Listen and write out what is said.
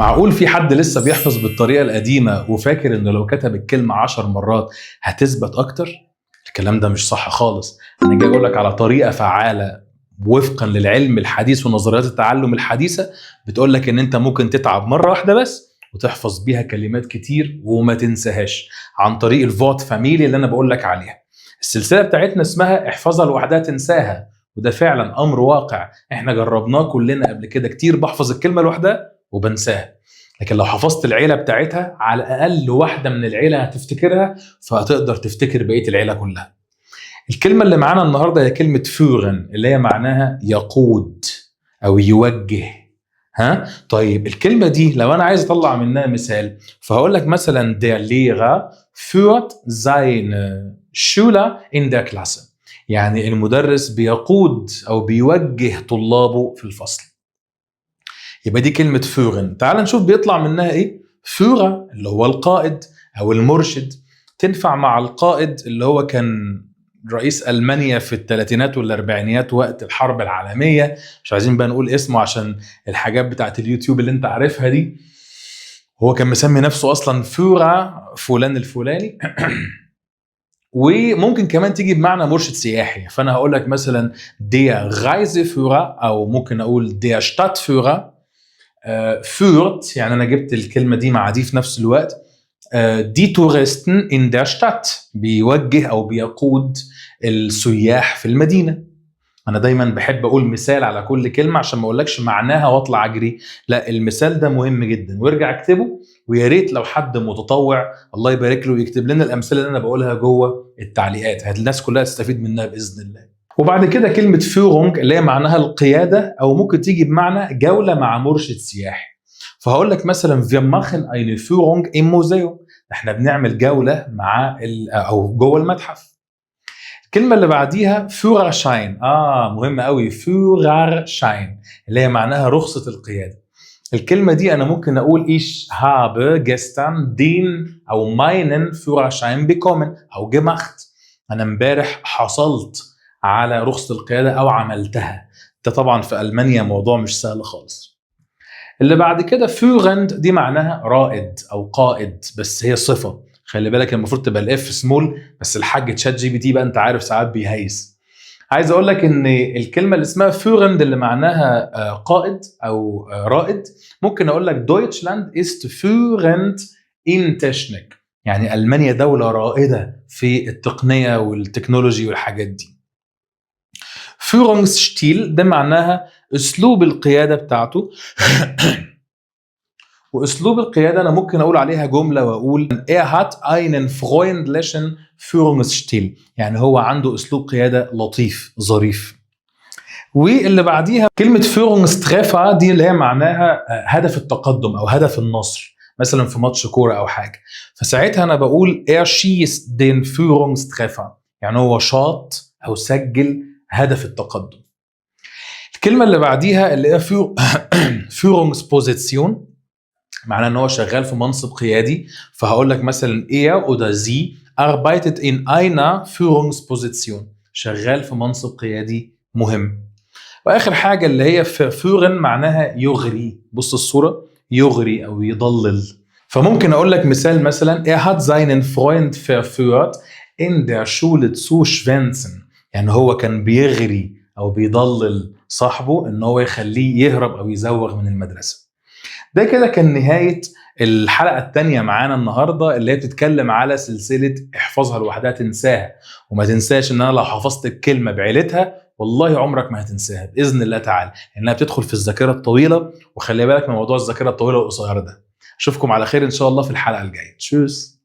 معقول في حد لسه بيحفظ بالطريقة القديمة وفاكر انه لو كتب الكلمة 10 مرات هتثبت اكتر؟ الكلام ده مش صح خالص. انا جاي اقول لك على طريقة فعالة وفقا للعلم الحديث ونظريات التعلم الحديثة، بتقول لك ان انت ممكن تتعب مرة واحدة بس وتحفظ بيها كلمات كتير وما تنساهاش، عن طريق الفوت فاميلي اللي انا بقول لك عليها. السلسلة بتاعتنا اسمها احفظها لوحدها تنساها، وده فعلا امر واقع احنا جربناه كلنا قبل كده كتير. بحفظ الكلمة لوحدها وبنساها، لكن لو حفظت العيلة بتاعتها على الأقل واحدة من العيلة هتفتكرها، فهتقدر تفتكر بقية العيلة كلها. الكلمة اللي معانا النهاردة هي كلمة فورن، اللي هي معناها يقود أو يوجه. طيب الكلمة دي لو أنا عايز أطلع منها مثال، فهقول لك مثلا der Lehrer führt seine Schüler in der Klasse، يعني المدرس بيقود أو بيوجه طلابه في الفصل. يبقى دي كلمة فورن. تعال نشوف بيطلع منها ايه. فورا اللي هو القائد او المرشد، تنفع مع القائد اللي هو كان رئيس ألمانيا في الثلاثينات والأربعينيات وقت الحرب العالمية. مش عايزين بقى نقول اسمه عشان الحاجات بتاعت اليوتيوب اللي انت عارفها دي. هو كان مسمي نفسه أصلا فورا فلان الفلاني. وممكن كمان تيجي بمعنى مرشد سياحي، فأنا هقول لك مثلا der Reiseführer، أو ممكن أقول der Stadtführer. führt يعني أنا جبت الكلمة دي مع دي في نفس الوقت. die Touristen in der Stadt، بيوجه أو بيقود السياح في المدينة. أنا دايما بحب أقول مثال على كل كلمة عشان ما أقولكش معناها وأطلع أجري، لا المثال ده مهم جدا، وارجع اكتبه. ويا ريت لو حد متطوع الله يبارك له يكتب لنا الأمثلة اللي أنا بقولها جوه التعليقات، الناس كلها تستفيد منها بإذن الله. وبعد كده كلمة فيرونج اللي هي معناها القيادة، أو ممكن تيجي بمعنى جولة مع مرشد سياحي. فهقول لك مثلا wir machen eine Führung im Museum، احنا بنعمل جولة مع أو جوه المتحف. الكلمة اللي بعديها Führerschein، مهمة قوي، Führerschein اللي هي معناها رخصة القيادة. الكلمة دي أنا ممكن أقول ich habe gestern den أو meinen Führerschein bekommen أو gemacht، أنا امبارح حصلت على رخصة القيادة أو عملتها. ده طبعا في ألمانيا موضوع مش سهل خالص. اللي بعد كده führend دي معناها رائد أو قائد، بس هي صفة. خلي بالك المفروض تبقى الاف سمول، بس الحاج تشات جي بي تي بقى انت عارف ساعات بيهيس. عايز اقول لك ان الكلمة اللي اسمها führend اللي معناها قائد أو رائد، ممكن اقول لك Deutschland ist führend in Technik، يعني ألمانيا دولة رائدة في التقنية والتكنولوجي والحاجات دي. Führungsstil ده معناها اسلوب القياده بتاعته. واسلوب القياده انا ممكن اقول عليها جمله واقول hat einen freundlichen Führungsstil، يعني هو عنده اسلوب قياده لطيف ظريف. واللي بعديها كلمه Führungstreffer دي اللي هي معناها هدف التقدم او هدف النصر، مثلا في ماتش كوره او حاجه، فساعتها انا بقول schießt den Führungstreffer، يعني هو شاط او سجل هدف التقدم. الكلمة اللي بعديها اللي هي Führungsposition، معناه ان هو شغال في منصب قيادي. فهقول لك مثلا er oder sie arbeitet in einer Führungsposition، شغال في منصب قيادي مهم. واخر حاجة اللي هي führen معناها يغري، بص الصورة، يغري او يضلل. فممكن اقول لك مثال مثلا hat seinen Freund verführt in der Schule zu schwänzen، يعني هو كان بيغري او بيضلل صاحبه ان هو يخليه يهرب او يزوغ من المدرسه. ده كده كان نهايه الحلقه الثانيه معانا النهارده، اللي هي بتتكلم على سلسله احفظها لوحدها تنساها. وما تنساش ان انا لو حفظت الكلمه بعيلتها والله عمرك ما هتنساها باذن الله تعالى، لانها بتدخل في الذاكره الطويله. وخلي بالك من موضوع الذاكره الطويله والقصيره ده. اشوفكم على خير ان شاء الله في الحلقه الجايه. تشوس.